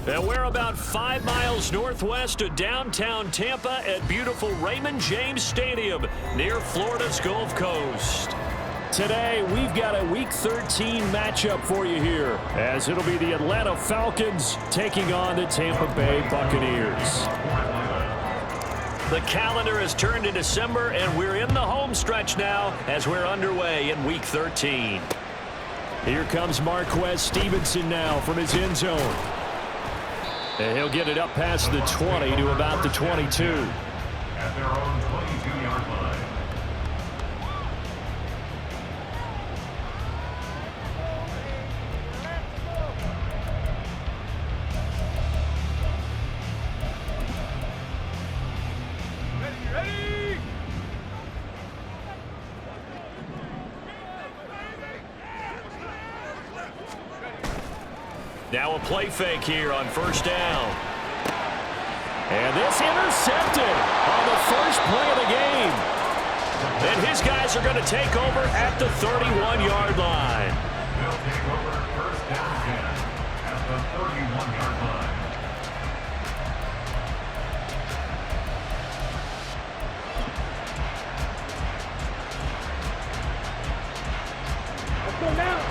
And we're about 5 miles northwest of downtown Tampa at beautiful Raymond James Stadium near Florida's Gulf Coast. Today, we've got a Week 13 matchup for you here, as it'll be the Atlanta Falcons taking on the Tampa Bay Buccaneers. The calendar has turned to December, and we're in the home stretch now as we're underway in Week 13. Here comes Marquez Stevenson now from his end zone. And he'll get it up past the 20 to about the 22. At their own 22-yard line. Now a play fake here on first down. And this intercepted on the first play of the game. And his guys are going to take over at the 31-yard line. They'll take over first down again at the 31-yard line.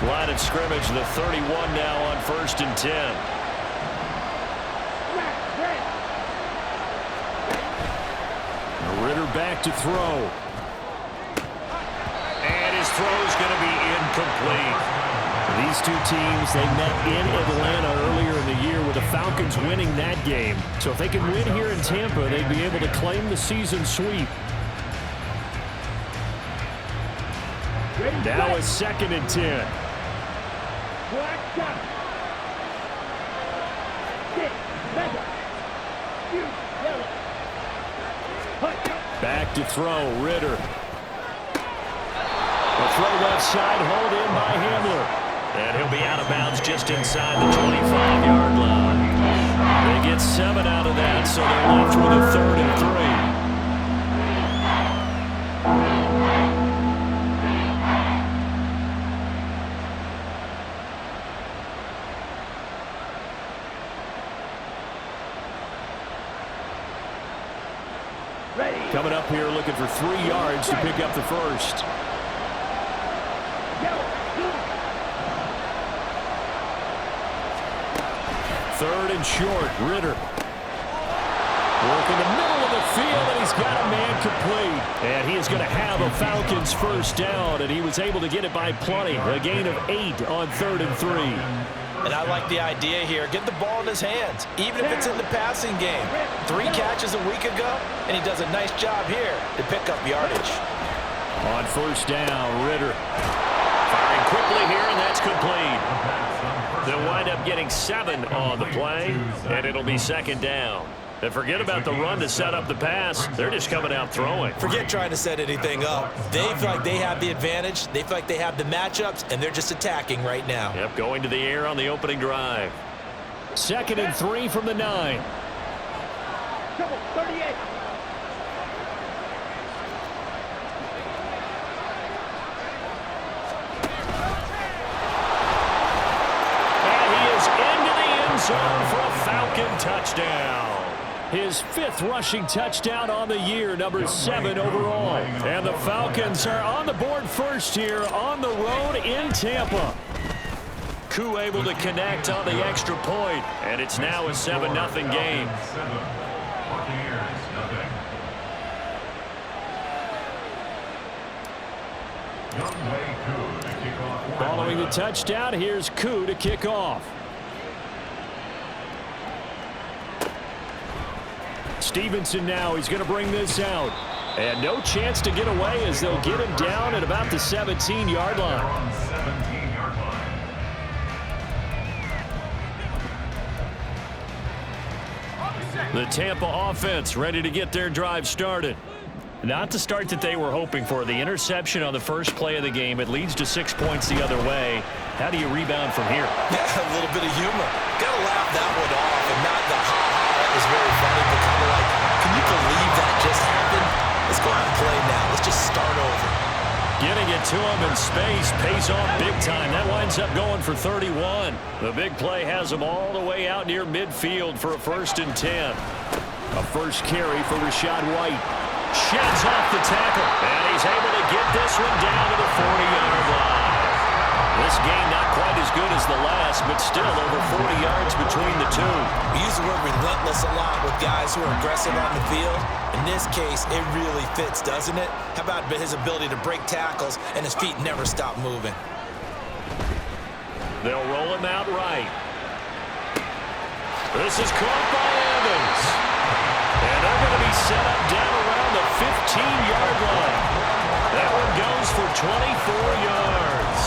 Line of scrimmage, the 31 now on 1st and 10. Ritter back to throw. And his throw is going to be incomplete. These two teams, they met in Atlanta earlier in the year with the Falcons winning that game. So if they can win here in Tampa, they'd be able to claim the season sweep. Now it's 2nd and 10. Back to throw, Ritter. The throw left side, hold in by Hamler. And he'll be out of bounds just inside the 25-yard line. They get 7 out of that, so they're left with a 3rd and 3. Coming up here looking for 3 yards to pick up the first. Third and short, Ritter. Working the middle of the field, and he's got a man complete. And he is going to have a Falcons first down, and he was able to get it by plenty. A gain of 8 on 3rd and 3. And I like the idea here. Get the ball in his hands, even if it's in the passing game. 3 catches a week ago, and he does a nice job here to pick up yardage. On first down, Ritter. Firing quickly here, and that's complete. They'll wind up getting 7 on the play, and it'll be 2nd down. And forget about the run to set up the pass. They're just coming out throwing. Forget trying to set anything up. They feel like they have the advantage. They feel like they have the matchups, and they're just attacking right now. Yep, going to the air on the opening drive. 2nd and 3 from the 9. 38. And he is into the end zone for a Falcon touchdown. His 5th rushing touchdown on the year, number 7 overall. And the Falcons are on the board first here on the road in Tampa. Koo able to connect on the extra point, and it's now a 7-0 game. Buccaneers, nothing. Youngway Koo to kick off. Following the touchdown, here's Koo to kick off. Stevenson now, he's going to bring this out. And no chance to get away as they'll get him down at about the 17-yard line. 17-yard line. The Tampa offense ready to get their drive started. Not the start that they were hoping for. The interception on the first play of the game. It leads to 6 points the other way. How do you rebound from here? Yeah, a little bit of humor. Got to laugh that one off, and not the ha-ha. That was very funny, but kind of like, can you believe that just happened? Let's go out and play now. Let's just start over. Getting it to him in space pays off big time. That winds up going for 31. The big play has him all the way out near midfield for a 1st and 10. A first carry for Rachaad White. Sheds off the tackle, and he's able to get this one down to the 40-yard line. This game not quite as good as the last, but still over 40 yards between the two. We use the word relentless a lot with guys who are aggressive on the field. In this case, it really fits, doesn't it? How about his ability to break tackles and his feet never stop moving? They'll roll him out right. This is caught by Evans. And they're going to be set up down around the 15-yard line. That one goes for 24 yards.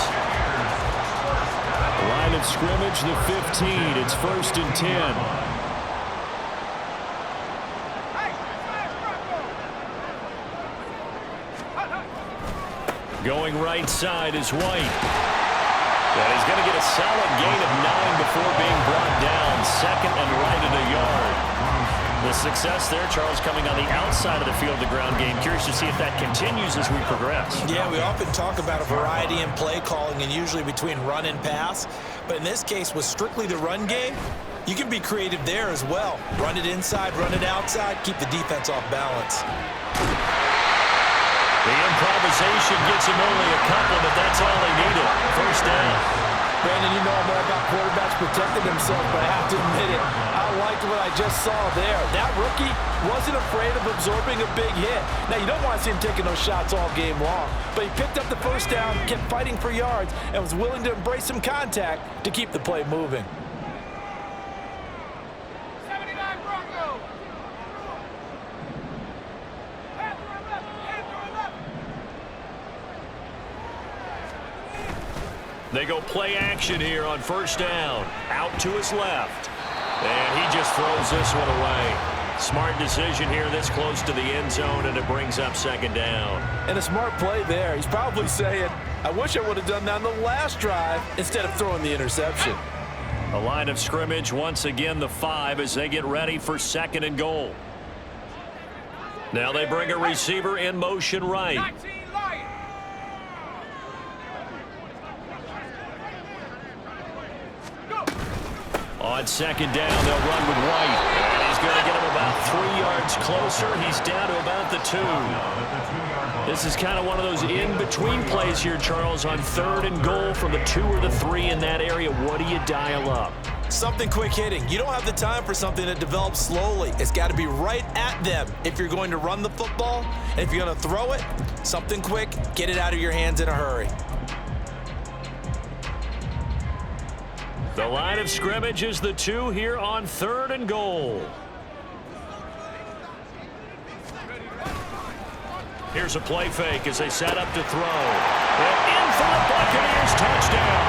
Line of scrimmage, the 15. It's 1st and 10. Going right side is White. And he's going to get a solid gain of 9 before being brought down. 2nd and right at a yard. The success there, Charles, coming on the outside of the field, the ground game. Curious to see if that continues as we progress. Yeah, we often talk about a variety in play calling and usually between run and pass. But in this case, with strictly the run game, you can be creative there as well. Run it inside, run it outside, keep the defense off balance. The improvisation gets him only a couple, but that's all they needed. 1st down. Brandon, you know more about quarterbacks protecting themselves, but I have to admit it. I liked what I just saw there. That rookie wasn't afraid of absorbing a big hit. Now, you don't want to see him taking those shots all game long, but he picked up the 1st down, kept fighting for yards, and was willing to embrace some contact to keep the play moving. They go play action here on 1st down. Out to his left. And he just throws this one away. Smart decision here this close to the end zone, and it brings up 2nd down. And a smart play there. He's probably saying, I wish I would have done that on the last drive instead of throwing the interception. A line of scrimmage once again, the 5, as they get ready for 2nd and goal. Now they bring a receiver in motion right. On 2nd down, they'll run with White. And he's going to get him about 3 yards closer. He's down to about the 2. This is kind of one of those in-between plays here, Charles, on 3rd and goal from the 2 or the 3 in that area. What do you dial up? Something quick hitting. You don't have the time for something that develops slowly. It's got to be right at them if you're going to run the football. And if you're going to throw it, something quick, get it out of your hands in a hurry. The line of scrimmage is the 2 here on 3rd and goal. Here's a play fake as they set up to throw. And in for the Buccaneers touchdown.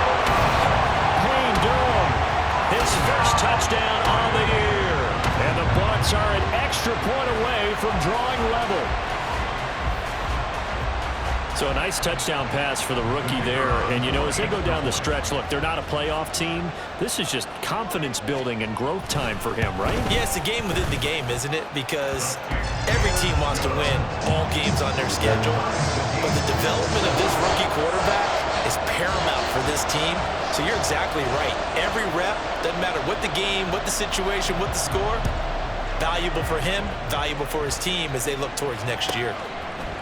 Payne Durham, his 1st touchdown on the year. And the Bucs are an extra point away from drawing level. So a nice touchdown pass for the rookie there. And, you know, as they go down the stretch, look, they're not a playoff team. This is just confidence building and growth time for him, right? Yeah, it's a game within the game, isn't it? Because every team wants to win all games on their schedule. But the development of this rookie quarterback is paramount for this team. So you're exactly right. Every rep, doesn't matter what the game, what the situation, what the score, valuable for him, valuable for his team as they look towards next year.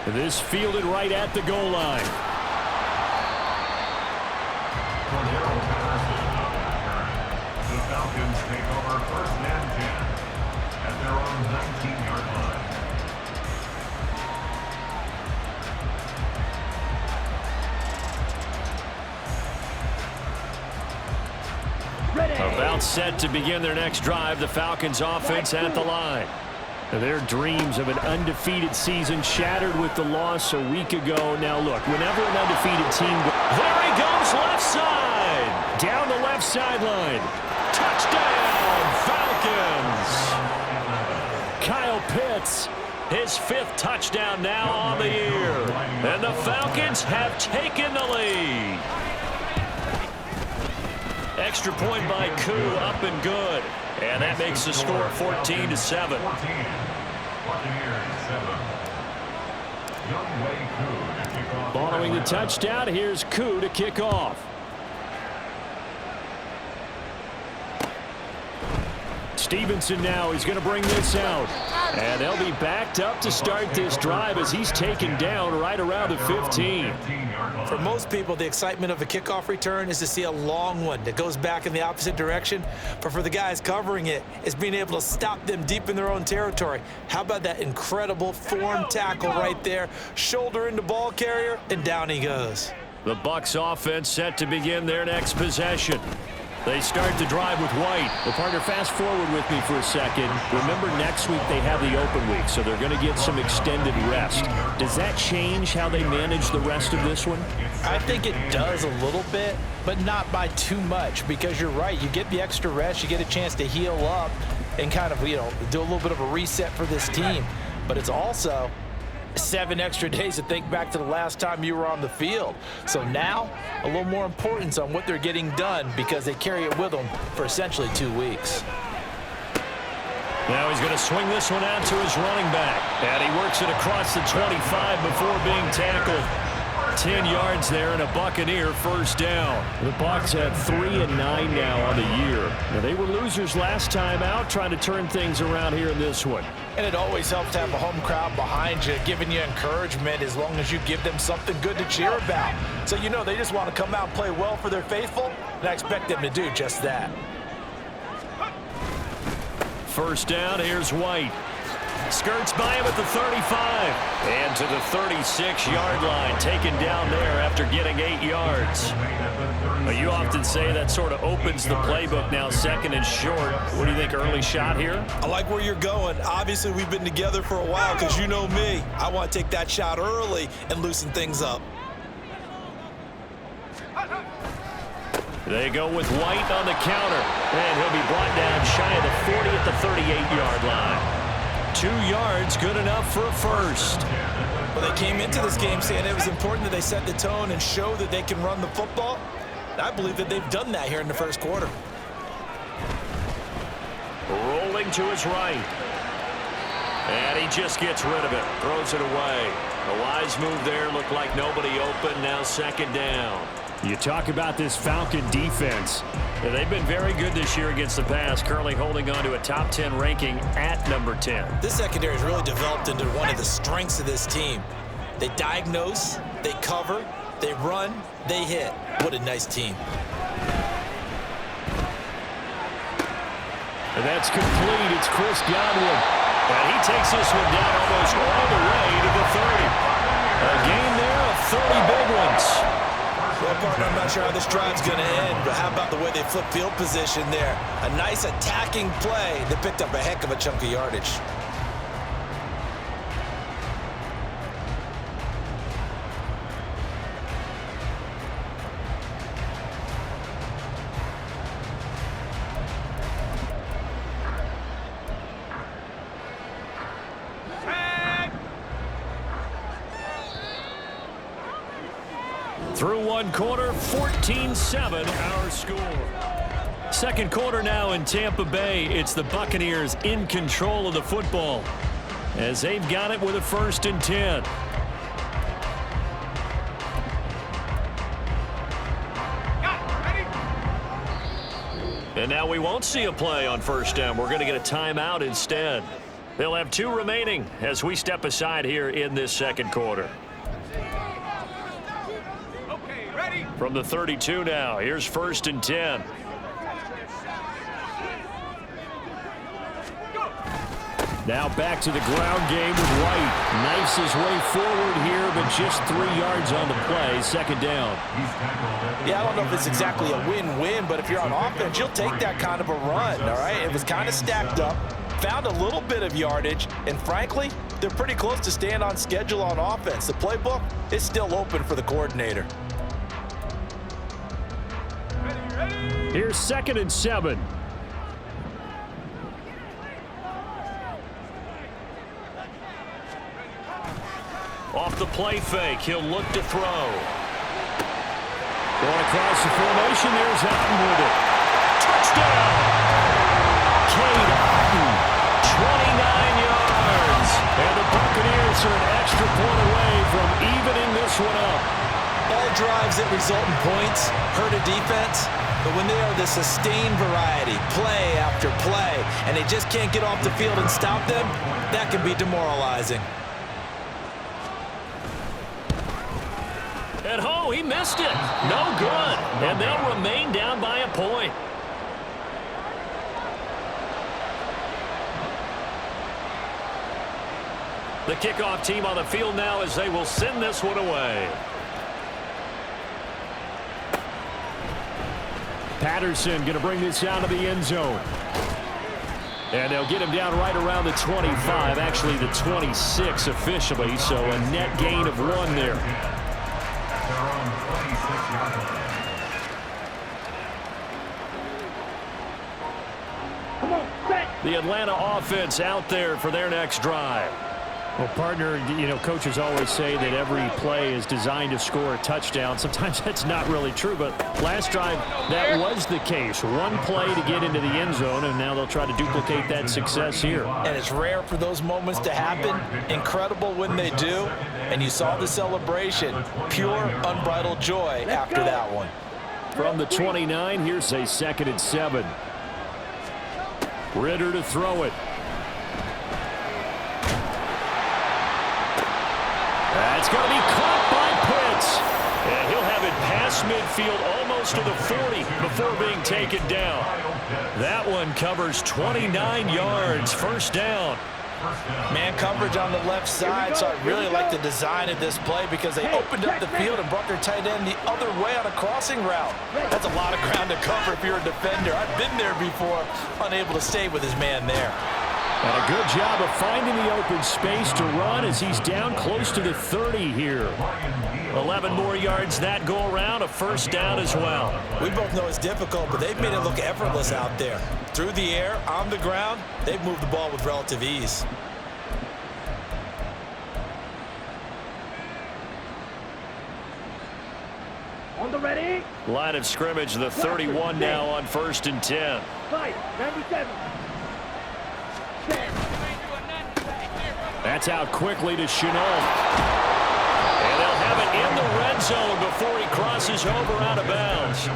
This fielded right at the goal line. The Falcons take over 1st and 10 at their own 19-yard line. About set to begin their next drive, the Falcons offense at the line. Their dreams of an undefeated season shattered with the loss a week ago. Now look, whenever an undefeated team... There he goes, left side! Down the left sideline. Touchdown, Falcons! Kyle Pitts, his 5th touchdown now on the year. And the Falcons have taken the lead. Extra point by Koo, up and good. And that makes the score 14-7. Following the touchdown, here's Koo to kick off. Stevenson now is going to bring this out. And they'll be backed up to start this drive as he's taken down right around the 15. For most people, the excitement of a kickoff return is to see a long one that goes back in the opposite direction. But for the guys covering it, it's being able to stop them deep in their own territory. How about that incredible form tackle right there? Shoulder into ball carrier, and down he goes. The Bucs offense set to begin their next possession. They start the drive with White. Well, partner, fast forward with me for a second. Remember, next week they have the open week, so they're going to get some extended rest. Does that change how they manage the rest of this one? I think it does a little bit, but not by too much, because you're right. You get the extra rest. You get a chance to heal up and kind of, do a little bit of a reset for this team. But it's also 7 extra days to think back to the last time you were on the field. So now, a little more importance on what they're getting done because they carry it with them for essentially 2 weeks. Now he's going to swing this one out to his running back. And he works it across the 25 before being tackled. 10 yards there and a Buccaneer first down. The Bucs have 3-9 now on the year. Now, they were losers last time out, trying to turn things around here in this one. And it always helps to have a home crowd behind you, giving you encouragement as long as you give them something good to cheer about. So they just want to come out and play well for their faithful, and I expect them to do just that. First down, here's White. Skirts by him at the 35. And to the 36-yard line, taken down there after getting 8 yards. You often say that sort of opens the playbook now, second and short. What do you think, early shot here? I like where you're going. Obviously, we've been together for a while because you know me. I want to take that shot early and loosen things up. They go with White on the counter. And he'll be brought down shy of the 40 at the 38-yard line. 2 yards, good enough for a first. Well, they came into this game saying it was important that they set the tone and show that they can run the football. I believe that they've done that here in the first quarter. Rolling to his right. And he just gets rid of it. Throws it away. A wise move there. Looked like nobody open. Now second down. You talk about this Falcon defense. They've been very good this year against the pass, currently holding on to a top 10 ranking at number 10. This secondary has really developed into one of the strengths of this team. They diagnose, they cover, they run, they hit. What a nice team. And that's complete. It's Chris Godwin. And he takes this one down almost all the way to the 30. A gain there of 30 big ones. Well, partner, I'm not sure how this drive's going to end, but how about the way they flip field position there? A nice attacking play that picked up a heck of a chunk of yardage. Through one quarter, 14-7 our score. Second quarter now in Tampa Bay. It's the Buccaneers in control of the football as they've got it with a 1st and 10. And now we won't see a play on first down. We're going to get a timeout instead. They'll have 2 remaining as we step aside here in this second quarter. From the 32 now, here's 1st and 10. Now back to the ground game with White. Knifes his way forward here, but just 3 yards on the play. Second down. Yeah, I don't know if it's exactly a win-win, but if you're on offense, you'll take that kind of a run, all right? It was kind of stacked up, found a little bit of yardage, and frankly, they're pretty close to staying on schedule on offense. The playbook is still open for the coordinator. Here's 2nd and 7. Off the play fake, he'll look to throw. Going across the formation, there's Houghton with it. Touchdown! Cade Houghton, 29 yards. And the Buccaneers are an extra point away from evening this one up. All drives that result in points hurt a defense, but when they are the sustained variety, play after play, and they just can't get off the field and stop them, that can be demoralizing. And oh, he missed it. No good. And they'll remain down by a point. The kickoff team on the field now as they will send this one away. Patterson going to bring this down to the end zone. And they'll get him down right around the 25, actually the 26 officially, so a net gain of 1 there. The Atlanta offense out there for their next drive. Well, partner, you know, coaches always say that every play is designed to score a touchdown. Sometimes that's not really true, but last drive, that was the case. One play to get into the end zone, and now they'll try to duplicate that success here. And it's rare for those moments to happen. Incredible when they do. And you saw the celebration. Pure, unbridled joy after that one. From the 29, here's a 2nd and 7. Ritter to throw it. That's going to be caught by Pitts. And he'll have it past midfield almost to the 40 before being taken down. That one covers 29 yards. First down. Man coverage on the left side, so I really like the design of this play because they opened up the field and brought their tight end the other way on a crossing route. That's a lot of ground to cover if you're a defender. I've been there before, unable to stay with his man there. And a good job of finding the open space to run as he's down close to the 30 here. 11 more yards that go around, a first down as well. We both know it's difficult, but they've made it look effortless out there. Through the air, on the ground, they've moved the ball with relative ease. On the ready. Line of scrimmage, the 31 now on 1st and 10. 97. That's out quickly to Chenault. And they'll have it in the red zone before he crosses over out of bounds.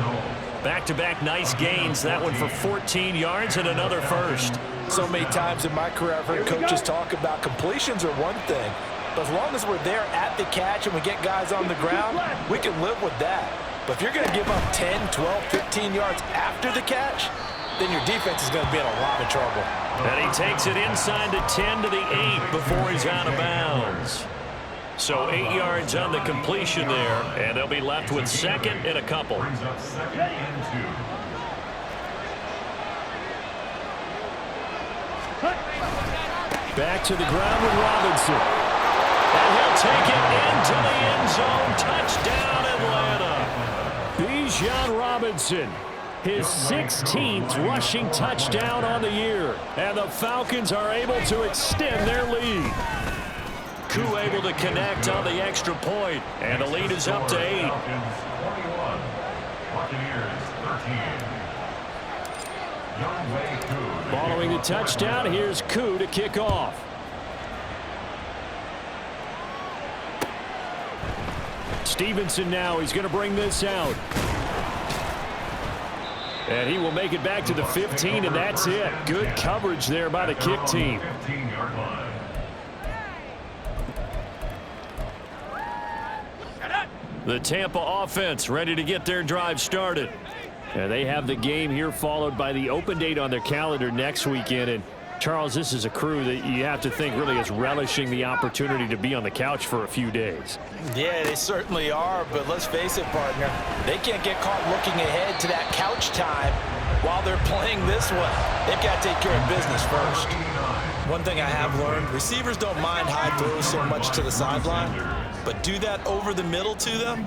Back-to-back nice gains. That one for 14 yards and another first. So many times in my career I've heard coaches talk about completions are one thing. But as long as we're there at the catch and we get guys on the ground, we can live with that. But if you're going to give up 10, 12, 15 yards after the catch, then your defense is going to be in a lot of trouble. And he takes it inside the 10 to the 8 before he's out of bounds. So 8 yards on the completion there, and they'll be left with 2nd and a couple. Back to the ground with Robinson. And he'll take it into the end zone. Touchdown, Atlanta. Bijan Robinson, his 16th rushing touchdown on the year. And the Falcons are able to extend their lead. Koo able to connect on the extra point, and the lead is up to 8. Following the touchdown, here's Koo to kick off. Stevenson now, he's going to bring this out. And he will make it back to the 15, and that's it. Good coverage there by the kick team. The Tampa offense ready to get their drive started. And they have the game here followed by the open date on their calendar next weekend. And Charles, this is a crew that you have to think really is relishing the opportunity to be on the couch for a few days. Yeah, they certainly are, but let's face it, partner. They can't get caught looking ahead to that couch time while they're playing this one. They've got to take care of business first. One thing I have learned, receivers don't mind high throws so much to the sideline, but do that over the middle to them,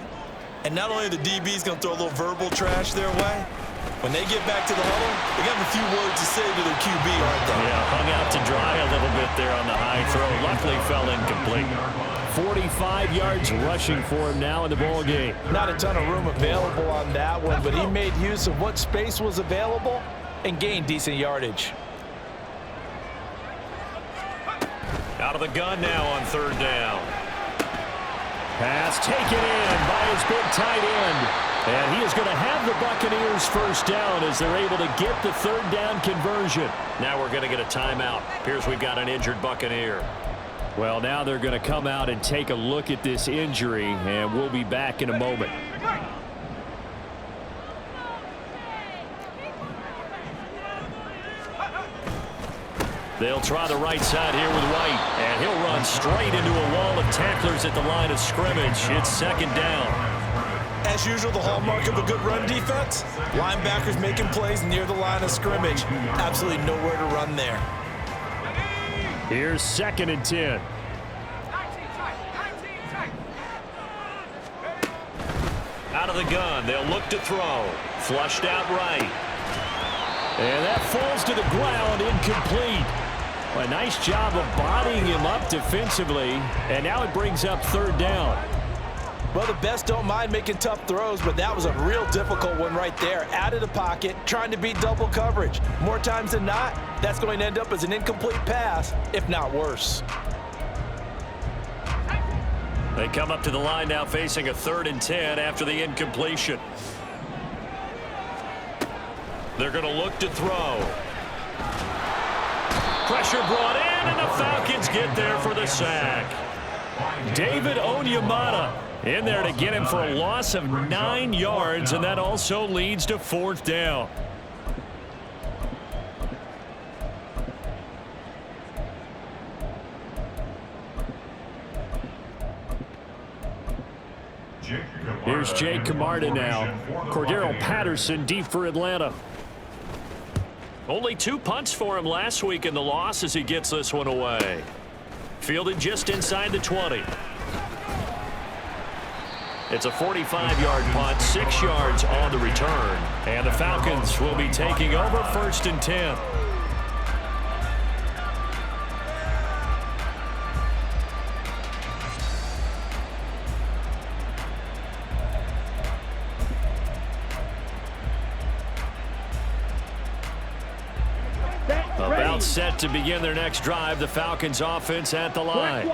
and not only are the DBs going to throw a little verbal trash their way, when they get back to the huddle, they got a few words to say to their QB, aren't they? Yeah, hung out to dry a little bit there on the high throw. Luckily fell incomplete. 45 yards rushing for him now in the ball game. Not a ton of room available on that one, but he made use of what space was available and gained decent yardage. Out of the gun now on 3rd down. Pass taken in by his big tight end. And he is going to have the Buccaneers first down as they're able to get the third down conversion. Now we're going to get a timeout. Appears we've got an injured Buccaneer. Well, now they're going to come out and take a look at this injury, and we'll be back in a moment. They'll try the right side here with White, and he'll run straight into a wall of tacklers at the line of scrimmage. It's second down. As usual, the hallmark of a good run defense, linebackers making plays near the line of scrimmage. Absolutely nowhere to run there. Here's 2nd and 10. Out of the gun, they'll look to throw. Flushed out right. And that falls to the ground, incomplete. A nice job of bodying him up defensively, and now it brings up third down. Well, the best don't mind making tough throws, but that was a real difficult one right there. Out of the pocket, trying to beat double coverage. More times than not, that's going to end up as an incomplete pass, if not worse. They come up to the line now facing a 3rd and 10 after the incompletion. They're going to look to throw. Pressure brought in, and the Falcons get there for the sack. David Onyemata in there to get him for a loss of 9 yards, and that also leads to 4th down. Here's Jake Camarda now. Cordero Patterson deep for Atlanta. Only 2 punts for him last week in the loss as he gets this one away. Fielded just inside the 20. It's a 45-yard punt, 6 yards on the return. And the Falcons will be taking over 1st and 10. About set to begin their next drive, the Falcons offense at the line.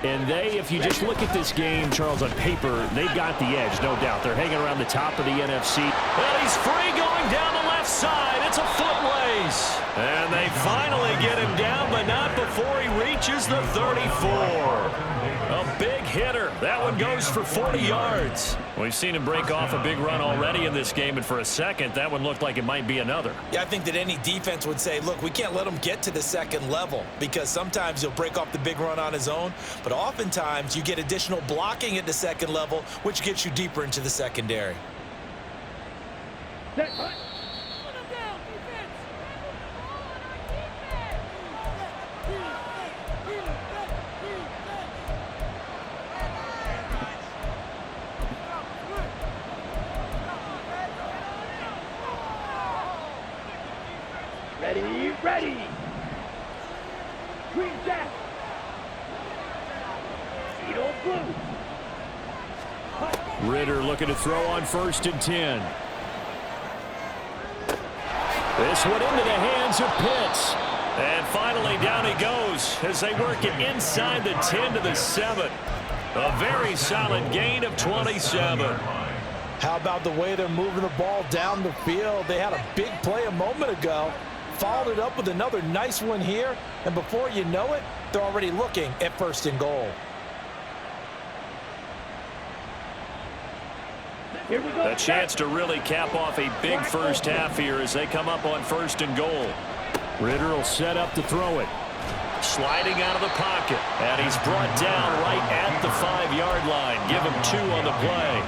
And they, if you just look at this game, Charles, on paper, they've got the edge, no doubt. They're hanging around the top of the NFC. And he's free going down the left side. It's a foot race. And they finally get him down, but not before he reaches the 34. A big hitter. That one goes for 40 yards. We've seen him break off a big run already in this game, and for a second, that one looked like it might be another. Yeah, I think that any defense would say, look, we can't let him get to the second level because sometimes he'll break off the big run on his own, but oftentimes you get additional blocking at the second level, which gets you deeper into the secondary. Ready. Green Jack. Eagle blue. Ritter looking to throw on 1st and 10. This one into the hands of Pitts. And finally down he goes as they work it inside the 10 to the 7. A very solid gain of 27. How about the way they're moving the ball down the field? They had a big play a moment ago. Followed it up with another nice one here, and before you know it, they're already looking at 1st and goal. Here we go. A chance to really cap off a big first half here as they come up on 1st and goal. Ritter will set up to throw it. Sliding out of the pocket, and he's brought down right at the 5-yard line. Give him 2 on the play.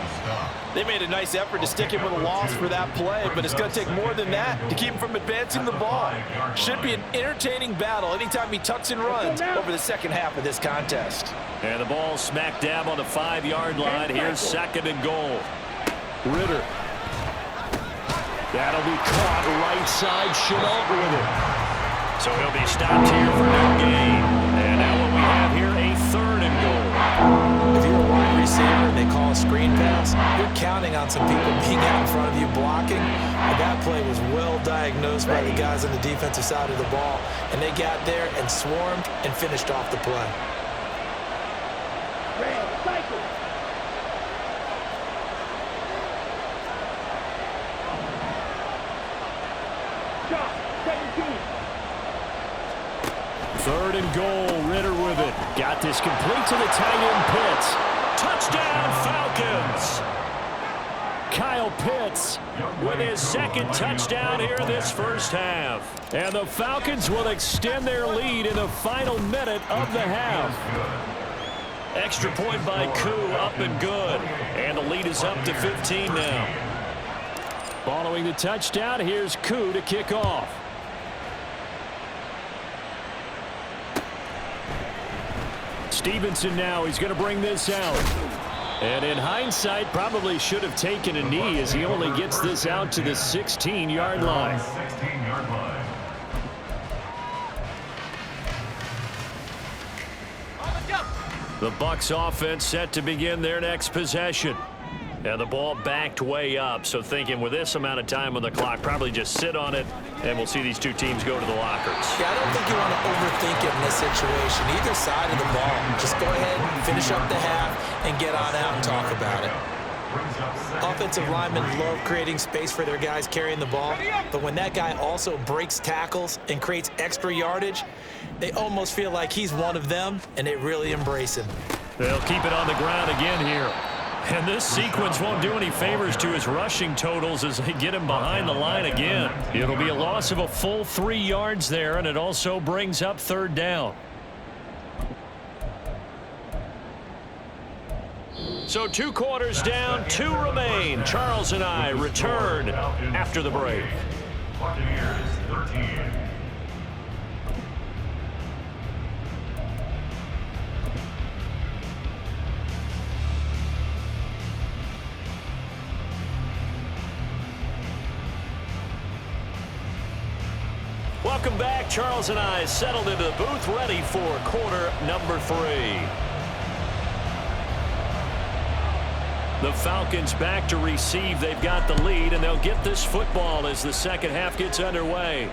They made a nice effort to stick him with a loss for that play, but it's going to take more than that to keep him from advancing the ball. Should be an entertaining battle anytime he tucks and runs over the second half of this contest. And the ball smack dab on the 5-yard line. Here's 2nd and goal. Ritter. That'll be caught right side. Chenault with it. So he'll be stopped here for no gain. And now what we have here, a 3rd and goal. If you're a wide receiver and they call a screen pass, you're counting on some people being out in front of you blocking. And that play was well diagnosed by the guys on the defensive side of the ball. And they got there and swarmed and finished off the play. Shot, 17. 3rd and goal, Ritter with it. Got this complete to the tight end Pitts. Touchdown Falcons! Kyle Pitts with his 2nd touchdown here in this first half. And the Falcons will extend their lead in the final minute of the half. Extra point by Koo, up and good. And the lead is up to 15 now. Following the touchdown, here's Koo to kick off. Stevenson now, he's going to bring this out. And in hindsight, probably should have taken a knee as he only gets this out to the 16-yard line. 16-yard line. The Bucs offense set to begin their next possession. And the ball backed way up, so thinking with this amount of time on the clock, probably just sit on it, and we'll see these two teams go to the lockers. Yeah, I don't think you want to overthink it in this situation. Either side of the ball, just go ahead, finish up the half, and get on out and talk about it. Offensive linemen love creating space for their guys carrying the ball, but when that guy also breaks tackles and creates extra yardage, they almost feel like he's one of them, and they really embrace him. They'll keep it on the ground again here. And this sequence won't do any favors to his rushing totals as they get him behind the line again. It'll be a loss of a full 3 yards there, and it also brings up 3rd down. So 2 quarters down, 2 remain. Charles and I return after the break. Buccaneers 13. Welcome back. Charles and I settled into the booth, ready for quarter number 3. The Falcons back to receive. They've got the lead, and they'll get this football as the second half gets underway.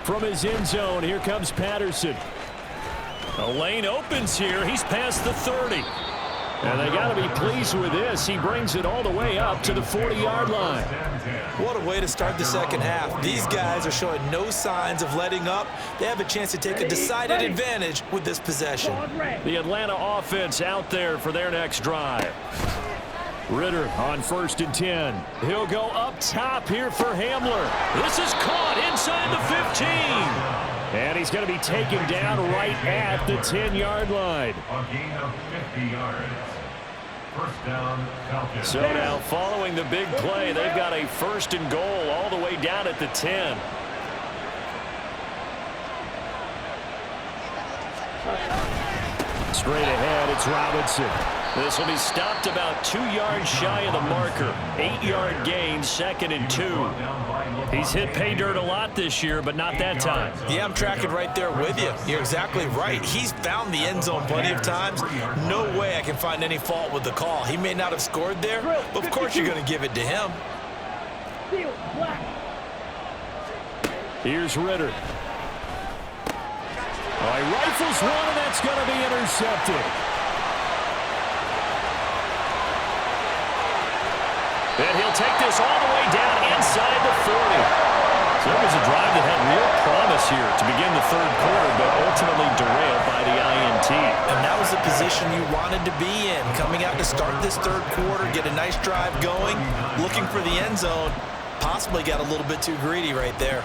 From his end zone, here comes Patterson. A lane opens here. He's past the 30. And they got to be pleased with this. He brings it all the way up to the 40-yard line. What a way to start the second half. These guys are showing no signs of letting up. They have a chance to take a decided advantage with this possession. The Atlanta offense out there for their next drive. Ritter on 1st and 10. He'll go up top here for Hamler. This is caught inside the 15. And he's going to be taken down right at the 10-yard line. A gain of 50 yards. First down, Falcons. So now following the big play, they've got a 1st and goal all the way down at the 10. Straight ahead, it's Robinson. This will be stopped about 2 yards shy of the marker. 8-yard gain, 2nd and 2. He's hit pay dirt a lot this year, but not that time. Yeah, I'm tracking right there with you. You're exactly right. He's found the end zone plenty of times. No way I can find any fault with the call. He may not have scored there, but of course you're going to give it to him. Here's Ritter. Oh, he rifles one, and that's going to be intercepted. And he'll take this all the way down inside the 40. So it was a drive that had real promise here to begin the 3rd quarter, but ultimately derailed by the INT. And that was the position you wanted to be in. Coming out to start this 3rd quarter, get a nice drive going, looking for the end zone. Possibly got a little bit too greedy right there.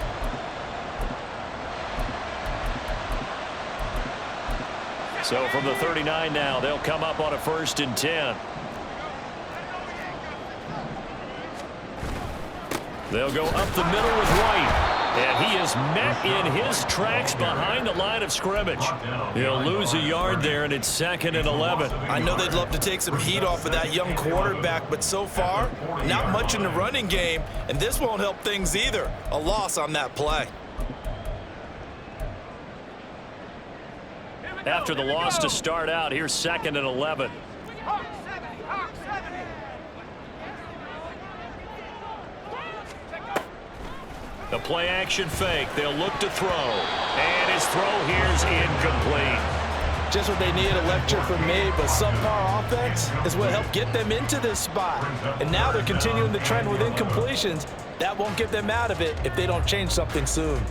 So from the 39 now, they'll come up on a 1st and 10. They'll go up the middle with White. And he is met in his tracks behind the line of scrimmage. He'll lose a yard there, and it's 2nd and 11. I know they'd love to take some heat off of that young quarterback, but so far, not much in the running game, and this won't help things either. A loss on that play. After the loss to start out, here's 2nd and 11. The play action fake. They'll look to throw. And his throw here's incomplete. Just what they need, a lecture from me, but subpar offense is what helped get them into this spot. And now they're continuing the trend with incompletions. That won't get them out of it if they don't change something soon.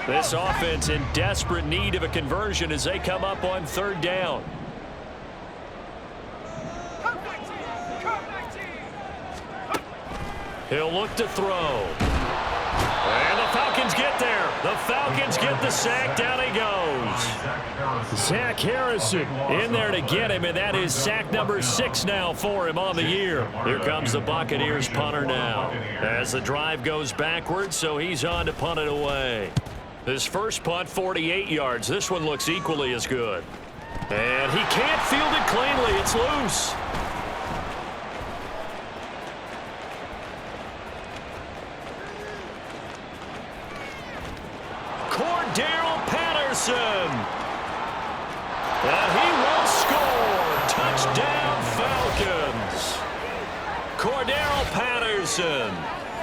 This offense in desperate need of a conversion as they come up on third down. He'll look to throw. And the Falcons get there. The Falcons get the sack. Down he goes. Zach Harrison in there to get him, and that is sack number 6 now for him on the year. Here comes the Buccaneers punter now as the drive goes backwards, so he's on to punt it away. His first punt, 48 yards. This one looks equally as good. And he can't field it cleanly. It's loose. And he will score. Touchdown, Falcons. Cordero Patterson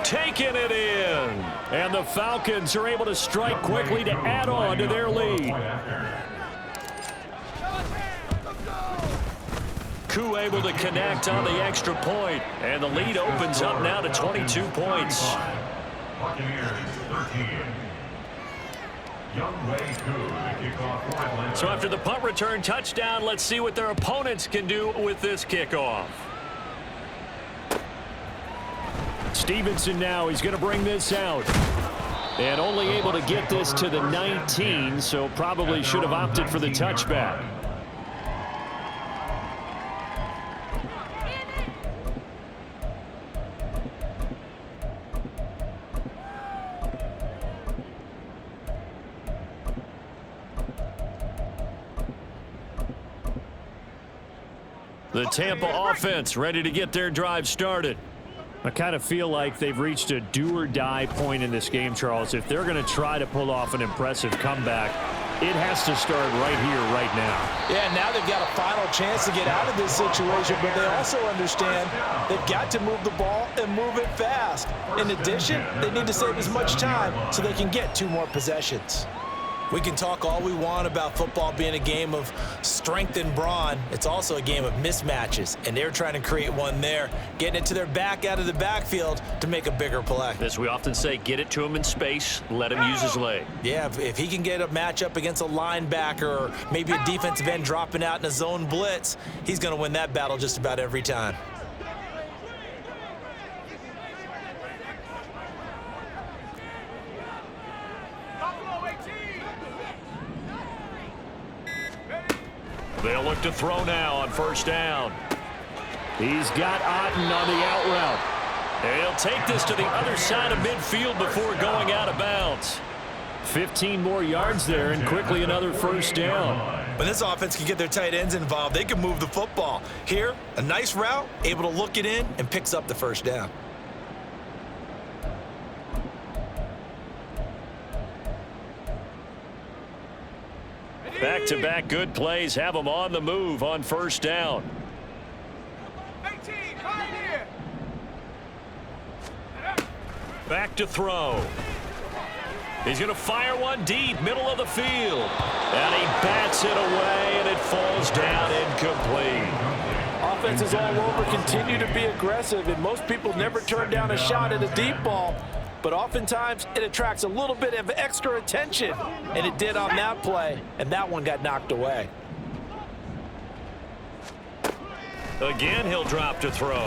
taking it in. And the Falcons are able to strike quickly to add on to their lead. Koo able to connect on the extra point. And the lead opens up now to 22 points. Buccaneers 13. So after the punt return touchdown, let's see what their opponents can do with this kickoff. Stevenson now, he's going to bring this out. And only able to get this to the 19, so probably should have opted for the touchback. The Tampa offense ready to get their drive started. I kind of feel like they've reached a do-or-die point in this game, Charles. If they're going to try to pull off an impressive comeback, it has to start right here, right now. Yeah, now they've got a final chance to get out of this situation, but they also understand they've got to move the ball and move it fast. In addition, they need to save as much time so they can get 2 more possessions. We can talk all we want about football being a game of strength and brawn. It's also a game of mismatches, and they're trying to create one there, getting it to their back out of the backfield to make a bigger play. As we often say, get it to him in space, let him use his leg. Yeah, if he can get a matchup against a linebacker or maybe a defensive end dropping out in a zone blitz, he's going to win that battle just about every time. They'll look to throw now on first down. He's got Otten on the out route. He'll take this to the other side of midfield before going out of bounds. 15 more yards there and quickly another first down. When this offense can get their tight ends involved, they can move the football. Here, a nice route, able to look it in and picks up the first down. Back-to-back good plays have them on the move on first down. 18, right here. Back to throw. He's going to fire one deep, middle of the field. And he bats it away, and it falls down incomplete. Offenses all over continue to be aggressive, and most people never turn down a shot at a deep ball. But oftentimes, it attracts a little bit of extra attention. And it did on that play, and that one got knocked away. Again, he'll drop to throw.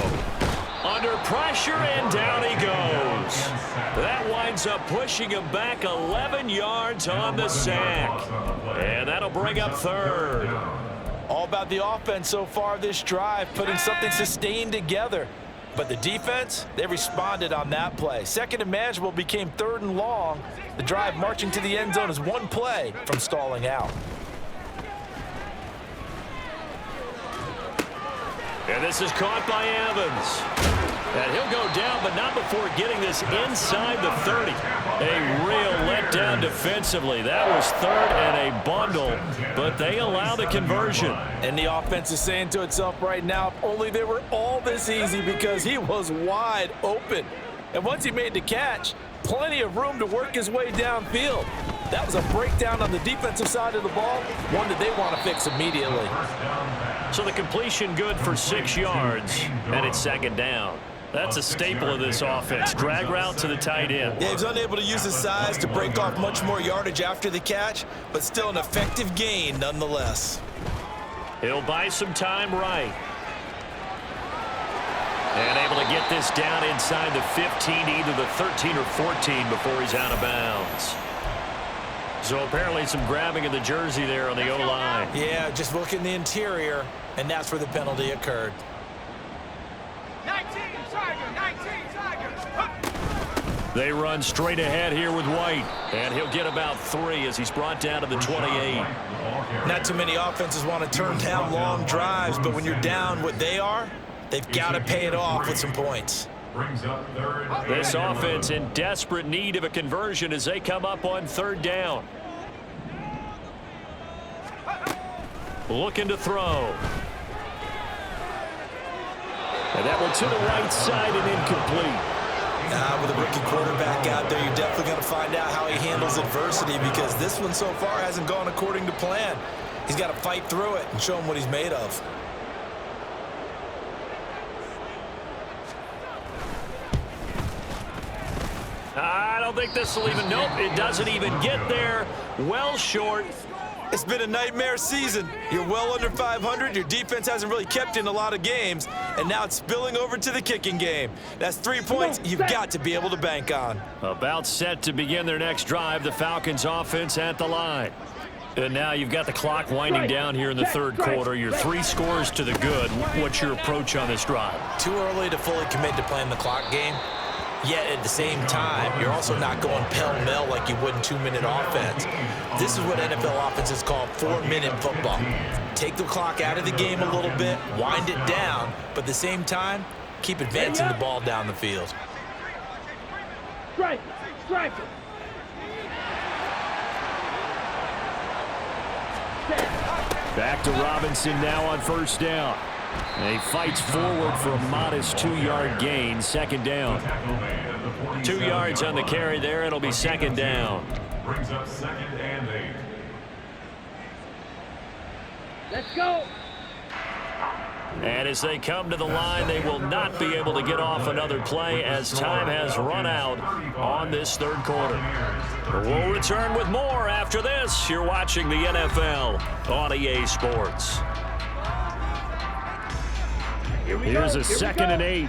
Under pressure, and down he goes. That winds up pushing him back 11 yards on the sack. And that'll bring up third. All about the offense so far this drive, putting something sustained together. But the defense, they responded on that play. Second and manageable became 3rd and long. The drive marching to the end zone is one play from stalling out. And this is caught by Evans. And he'll go down, but not before getting this inside the 30. A real letdown defensively. That was 3rd and a bundle, but they allow the conversion. And the offense is saying to itself right now, if only they were all this easy, because he was wide open. And once he made the catch, plenty of room to work his way downfield. That was a breakdown on the defensive side of the ball, one that they want to fix immediately. So the completion good for 6 yards, and it's 2nd down. That's a staple of this offense. Drag route to the tight end. Yeah, he was unable to use his size to break off much more yardage after the catch, but still an effective gain nonetheless. He'll buy some time right. And able to get this down inside the 15, either the 13 or 14 before he's out of bounds. So apparently some grabbing of the jersey there on the O-line. Yeah, just look in the interior, and that's where the penalty occurred. 19 Tigers. They run straight ahead here with White. And he'll get about 3 as he's brought down to the 28. Not too many offenses want to turn down long drives, but when you're down what they are, they've got to pay it off with some points. This offense in desperate need of a conversion as they come up on 3rd down. Looking to throw. And that one to the right side and incomplete. With a rookie quarterback out there, you're definitely going to find out how he handles adversity, because this one so far hasn't gone according to plan. He's got to fight through it and show him what he's made of. I don't think this will even, nope, it doesn't even get there. Well short. It's been a nightmare season. You're well under 500. Your defense hasn't really kept in a lot of games, and now it's spilling over to the kicking game. That's 3 points you've got to be able to bank on. About set to begin their next drive, the Falcons offense at the line. And now you've got the clock winding down here in the 3rd quarter. You're 3 scores to the good. What's your approach on this drive? Too early to fully commit to playing the clock game. Yet at the same time, you're also not going pell-mell like you would in 2-minute offense. This is what NFL offenses call 4-minute football. Take the clock out of the game a little bit, wind it down, but at the same time, keep advancing the ball down the field. Strike! Strike! Back to Robinson now on 1st down. And he fights forward for a modest 2-yard gain, 2nd down. 2 yards on the carry there. It'll be 2nd down. Brings up 2nd and 8. Let's go! And as they come to the line, they will not be able to get off another play as time has run out on this 3rd quarter. We'll return with more after this. You're watching the NFL on EA Sports. Here's a 2nd and 8.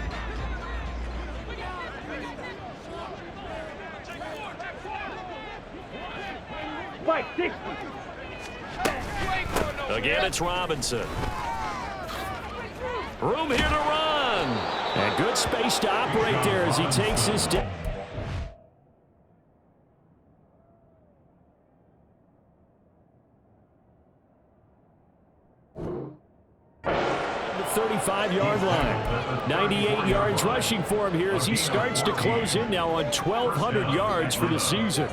Fight 60. Again, it's Robinson. Room here to run. And good space to operate there as he takes his down. The 35-yard line. 98 yards rushing for him here as he starts to close in now on 1,200 yards for the season.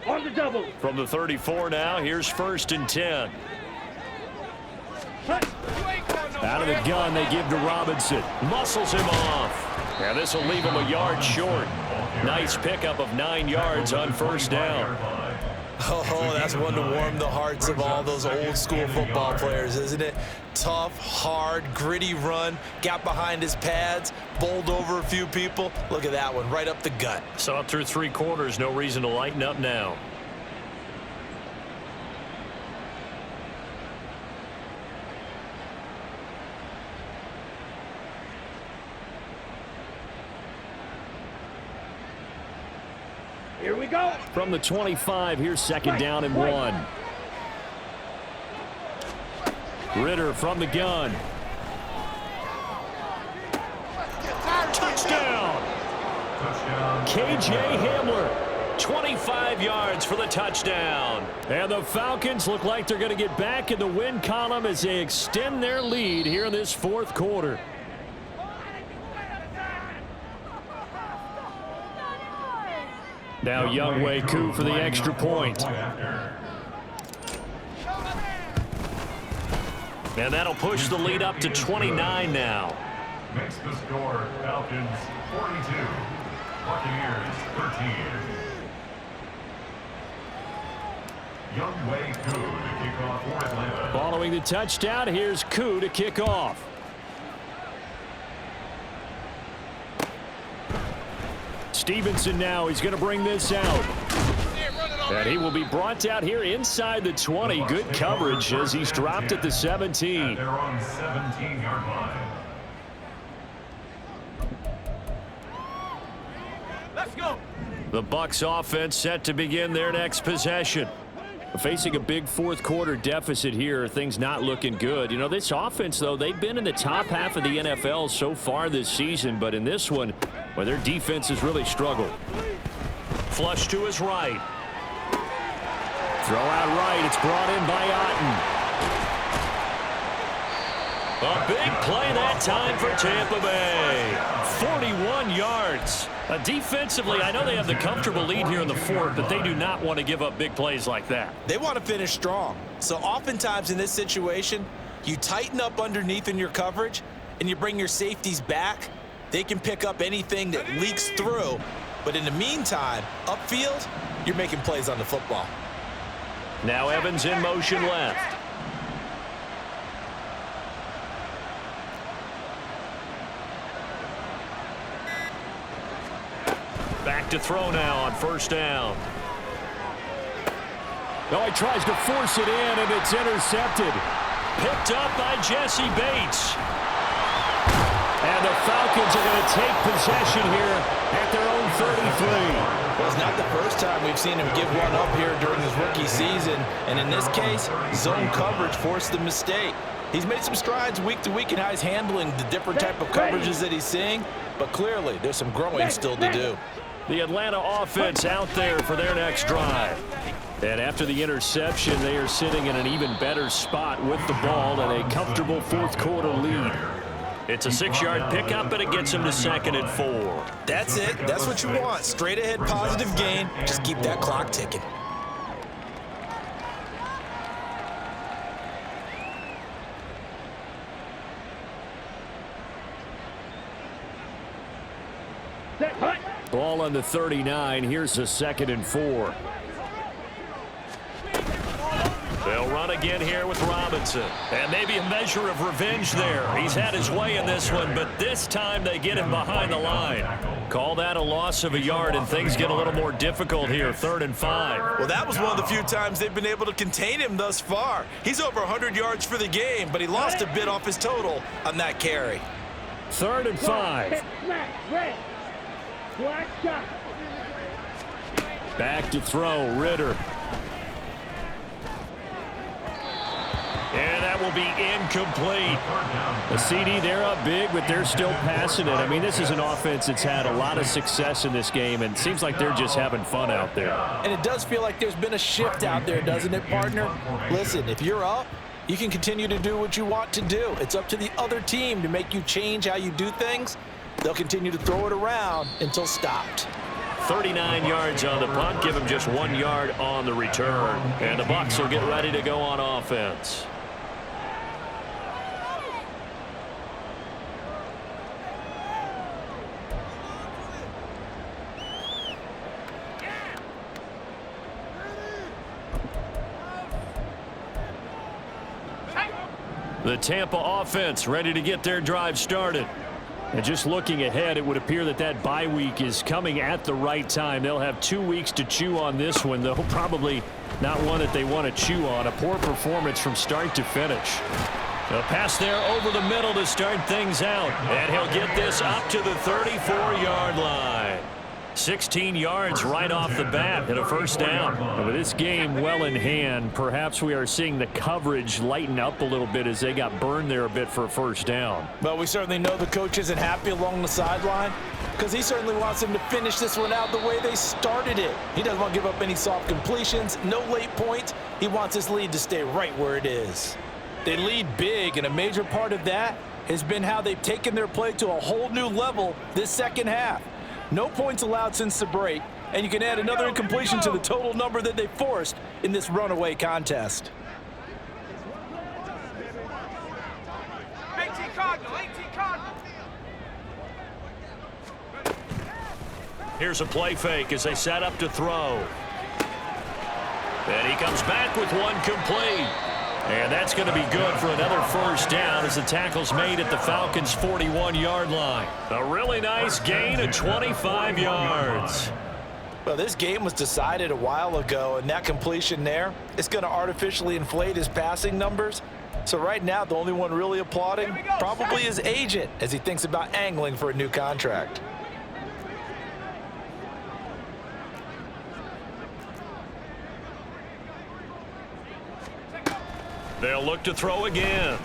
On the double. From the 34 now, here's 1st and 10. Out of the gun, they give to Robinson. Muscles him off. And this will leave him a yard short. Nice pickup of 9 yards on 1st down. Oh, that's one to warm the hearts of all those old school football players, isn't it? Tough, hard, gritty run. Got behind his pads, bowled over a few people. Look at that one, right up the gut. Saw it through 3 quarters. No reason to lighten up now. Here we go. From the 25, here's 2nd down and 1. Ritter from the gun. Touchdown! KJ Hamler, 25 yards for the touchdown. And the Falcons look like they're going to get back in the win column as they extend their lead here in this 4th quarter. Now Younghoe Koo for the extra point. And that'll push the lead up to 29 now. Makes the score Falcons 42. Buccaneers 13. Youngway Koo to kick off for Atlanta. Following the touchdown, here's Koo to kick off. Stevenson now, he's going to bring this out. And he will be brought out here inside the 20. Good coverage as he's dropped at the 17. They're on 17-yard line. Let's go. The Bucs offense set to begin their next possession. Facing a big fourth quarter deficit here, things not looking good. You know, this offense, though, they've been in the top half of the NFL so far this season, but in this one, well, their defense has really struggled. Flush to his right. Throw out right. It's brought in by Otten. A big play that time for Tampa Bay. 41 yards. Defensively, I know they have the comfortable lead here in the fourth, but they do not want to give up big plays like that. They want to finish strong. So oftentimes in this situation, you tighten up underneath in your coverage and you bring your safeties back. They can pick up anything that leaks through. But in the meantime, upfield, you're making plays on the football. Now Evans in motion left. Back to throw now on first down. No, he tries to force it in, and it's intercepted. Picked up by Jesse Bates. And the Falcons are going to take possession here at their own 33. Well, it's not the first time we've seen him give one up here during his rookie season. And in this case, zone coverage forced the mistake. He's made some strides week to week in how he's handling the different type of coverages that he's seeing. But clearly, there's some growing still to do. The Atlanta offense out there for their next drive. And after the interception, they are sitting in an even better spot with the ball and a comfortable fourth quarter lead. It's a 6-yard pickup, and it gets him to 2nd and 4. That's it. That's what you want. Straight ahead positive gain. Just keep that clock ticking. Ball on the 39. Here's a 2nd and 4. They'll run again here with Robinson. And maybe a measure of revenge there. He's had his way in this one, but this time they get him behind the line. Call that a loss of a yard, and things get a little more difficult here. 3rd and 5. Well, that was one of the few times they've been able to contain him thus far. He's over 100 yards for the game, but he lost a bit off his total on that carry. 3rd and 5. Back to throw, Ritter. And that will be incomplete. The CD, they're up big, but they're still passing it. I mean, this is an offense that's had a lot of success in this game, and it seems like they're just having fun out there. And it does feel like there's been a shift out there, doesn't it, partner? Listen, if you're up, you can continue to do what you want to do. It's up to the other team to make you change how you do things. They'll continue to throw it around until stopped. 39 yards on the punt, give him just 1 yard on the return. And the Bucs will get ready to go on offense. The Tampa offense ready to get their drive started. And just looking ahead, it would appear that that bye week is coming at the right time. They'll have 2 weeks to chew on this one, though probably not one that they want to chew on. A poor performance from start to finish. A pass there over the middle to start things out. And he'll get this up to the 34-yard line. 16 yards right off the bat and a first down. And with this game well in hand, perhaps we are seeing the coverage lighten up a little bit as they got burned there a bit for a first down. Well, we certainly know the coach isn't happy along the sideline because he certainly wants them to finish this one out the way they started it. He doesn't want to give up any soft completions, no late points. He wants his lead to stay right where it is. They lead big, and a major part of that has been how they've taken their play to a whole new level this second half. No points allowed since the break, and you can add another incompletion to the total number that they forced in this runaway contest. 18 Cardinal, 18 Cardinal. Here's a play fake as they set up to throw. And he comes back with one complete. And that's going to be good for another first down as the tackle's made at the Falcons' 41-yard line. A really nice gain of 25 yards. Well, this game was decided a while ago, and that completion there is going to artificially inflate his passing numbers. So right now, the only one really applauding probably his agent as he thinks about angling for a new contract. They'll look to throw again.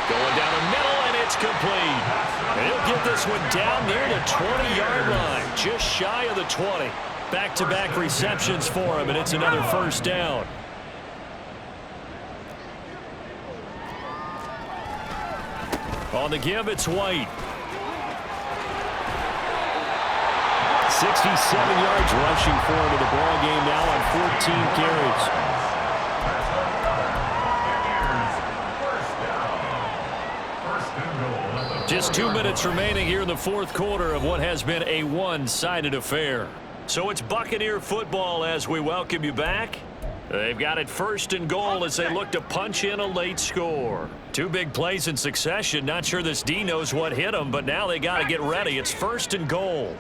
Going down the middle, and it's complete. And he'll get this one down near the 20-yard line, just shy of the 20. Back-to-back receptions for him, and it's another first down. On the give, it's White. 67 yards rushing for him in the ball game now on 14 carries. Just 2 minutes remaining here in the fourth quarter of what has been a one-sided affair. So it's Buccaneer football as we welcome you back. They've got it first and goal as they look to punch in a late score. Two big plays in succession. Not sure this D knows what hit them, but now they got to get ready. It's first and goal.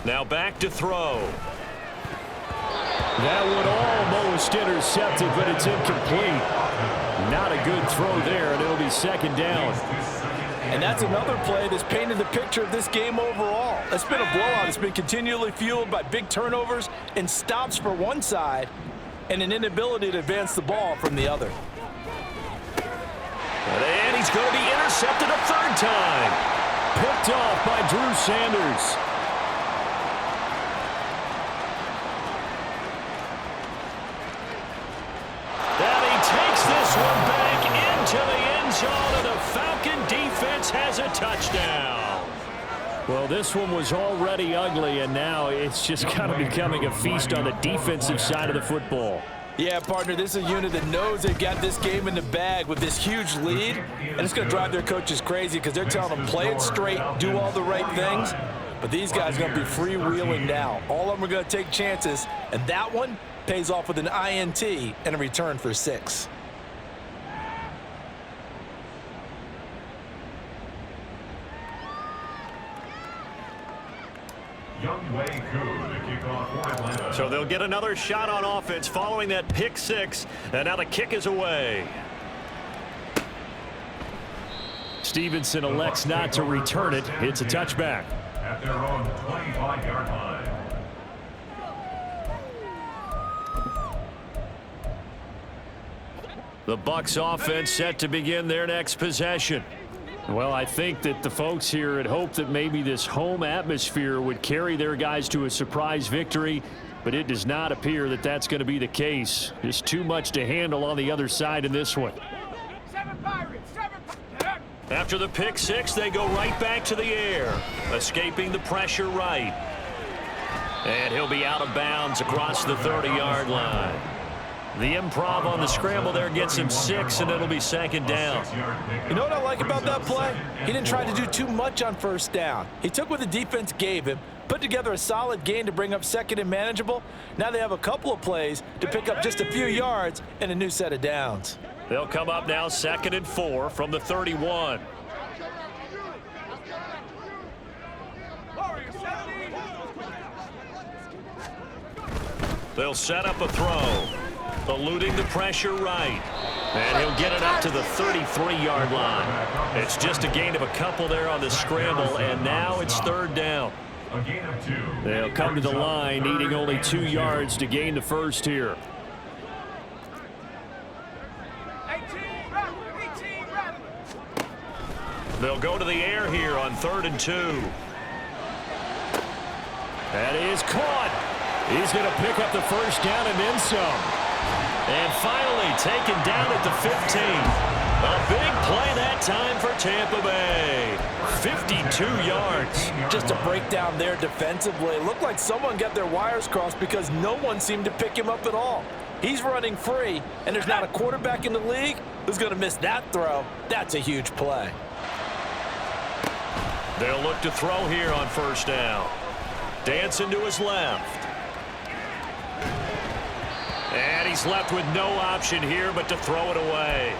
Now back to throw. That one almost intercepted, but it's incomplete. Not a good throw there, and it'll be second down. And that's another play that's painted the picture of this game overall. It's been a blowout. It's been continually fueled by big turnovers and stops for one side and an inability to advance the ball from the other. And he's going to be intercepted a third time. Picked off by Drew Sanders. To the end zone, and the Falcon defense has a touchdown. Well, this one was already ugly, and now it's just kind of becoming a feast on the defensive side of the football. Yeah, partner, this is a unit that knows they've got this game in the bag with this huge lead, and it's going to drive their coaches crazy because they're telling them play it straight, do all the right things, but these guys are going to be freewheeling now. All of them are going to take chances, and that one pays off with an INT and a return for 6. So they'll get another shot on offense following that pick 6, and now the kick is away. Stevenson elects not to return it. It's a touchback. At their own 25-yard line. The Bucs offense set to begin their next possession. Well, I think that the folks here had hoped that maybe this home atmosphere would carry their guys to a surprise victory, but it does not appear that that's going to be the case. Just too much to handle on the other side in this one. After the pick 6, they go right back to the air, escaping the pressure right. And he'll be out of bounds across the 30-yard line. The improv on the scramble there gets him 6, and it'll be second down. You know what I like about that play? He didn't try to do too much on first down. He took what the defense gave him, put together a solid gain to bring up second and manageable. Now they have a couple of plays to pick up just a few yards and a new set of downs. They'll come up now 2nd and 4 from the 31. They'll set up a throw. Eluding the pressure right. And he'll get it up to the 33-yard line. It's just a gain of a couple there on the scramble, and now it's third down. They'll come to the line, needing only 2 yards to gain the first here. They'll go to the air here on 3rd and 2. That is caught. He's going to pick up the first down and then some. And finally taken down at the 15. A big play that time for Tampa Bay. 52 yards. Just a breakdown there defensively. It looked like someone got their wires crossed because no one seemed to pick him up at all. He's running free, and there's not a quarterback in the league who's going to miss that throw. That's a huge play. They'll look to throw here on first down. Dancing to his left. And he's left with no option here but to throw it away.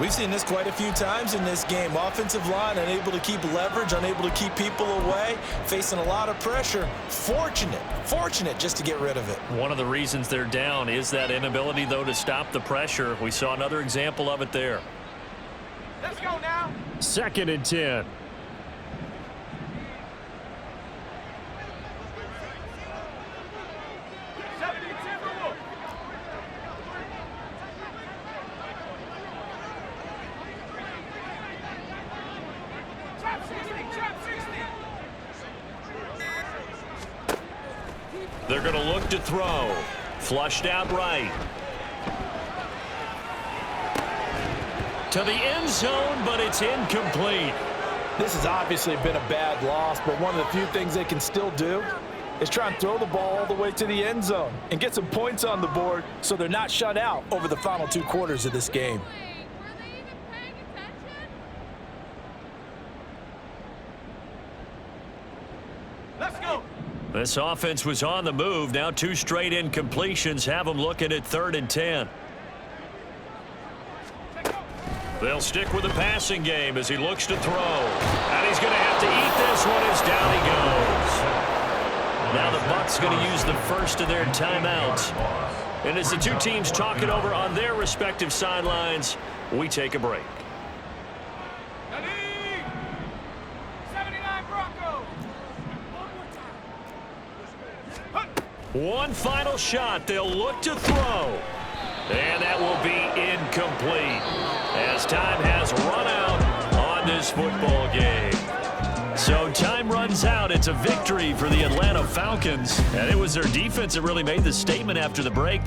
We've seen this quite a few times in this game. Offensive line unable to keep leverage, unable to keep people away, facing a lot of pressure. Fortunate just to get rid of it. One of the reasons they're down is that inability, though, to stop the pressure. We saw another example of it there. Let's go now. 2nd and 10. They're going to look to throw. Flushed out right. To the end zone, but it's incomplete. This has obviously been a bad loss, but one of the few things they can still do is try and throw the ball all the way to the end zone and get some points on the board so they're not shut out over the final 2 quarters of this game. Let's go. This offense was on the move. Now 2 straight incompletions have them looking at 3rd and 10. They'll stick with the passing game as he looks to throw. And he's going to have to eat this one as down he goes. Now the Bucs going to use the first of their timeouts. And as the 2 teams talk it over on their respective sidelines, we take a break. 79 Broncos. One final shot. They'll look to throw. And that will be incomplete as time has run out on this football game. So time runs out. It's a victory for the Atlanta Falcons. And it was their defense that really made the statement after the break.